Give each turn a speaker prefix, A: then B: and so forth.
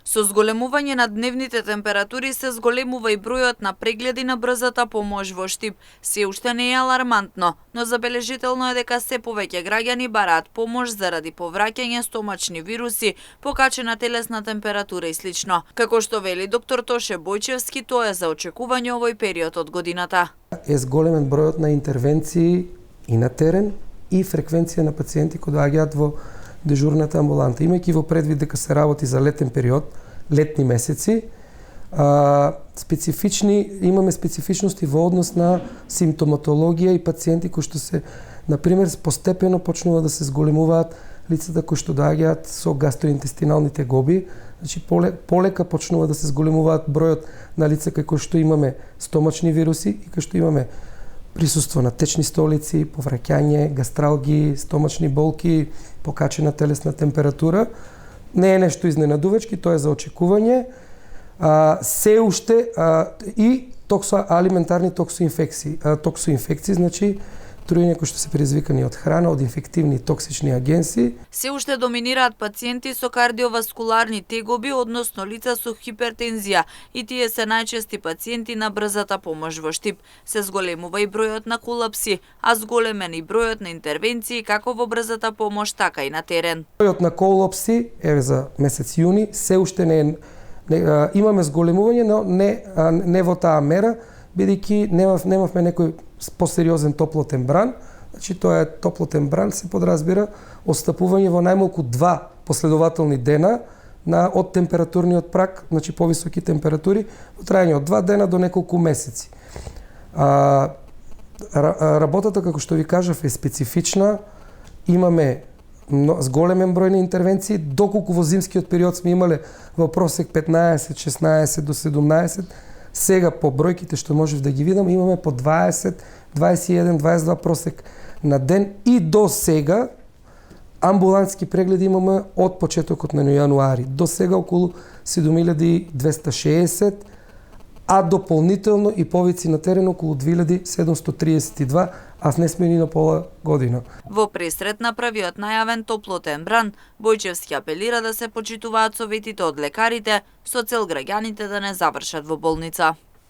A: Со зголемување на дневните температури се зголемува и бројот на прегледи на брзата помош во Штип. Се уште не е алармантно, но забележително е дека се повеќе граѓани бараат помош заради повраќање стомачни вируси, покачена телесна температура и слично. Како што вели доктор Тоше Бојчевски, тоа е за очекување овој период од годината.
B: Е зголемен бројот на интервенции и на терен и фреквенција на пациенти кои доаѓаат во дежурната амбуланта. Имајќи во предвид дека се работи за летен период, летни месеци, имаме специфичности во однос на симптоматологија и пациенти кои што се, например, постепено почнува да се зголемуваат лицата кои што доаѓаат со гастроинтестинални тегоби, значи полека почнува да се зголемуваат бројот на лица кои што имаме стомачни вируси и кои што имаме присуство на течни столици, повраќање, гастралги, стомачни болки, покачена телесна температура. Не е нешто изненадувачки, тоа е за очекување. Се уште и алиментарни токсоинфекции, значи труење кои што се предизвикани од храна, од инфективни и токсични агенси.
A: Се уште доминираат пациенти со кардиоваскуларни тегоби, односно лица со хипертензија, и тие се најчести пациенти на брзата помош во Штип. Се зголемува и бројот на колапси, а зголемен и бројот на интервенции како во брзата помош, така и на терен.
B: Бројот на колапси, еве за месец јуни, се уште имаме зголемување, но не во таа мера, бидејќи немавме некој посериозен топлотен бран. Значи тоа е топлотен бран, се подразбира отстапување во најмалку 2 последователни дена од температурниот праг, значи повисоки температури, во трајање од 2 дена до неколку месеци. Работата, како што ви кажав, е специфична. Имаме зголемен број на интервенции, доколку во зимскиот период сме имале во просек 15, 16 до 17, сега по бројките што можев да ги видам, имаме по 20, 21, 22 просек на ден и до сега амбулантски прегледи имаме од почетокот на јануари. До сега околу 7260, а дополнително и повици на терен околу 2732, а не сме ни на пола година.
A: Во пресрет на првиот најавен топлотен бран, Бојчевски апелира да се почитуваат советите од лекарите со цел граѓаните да не завршат во болница.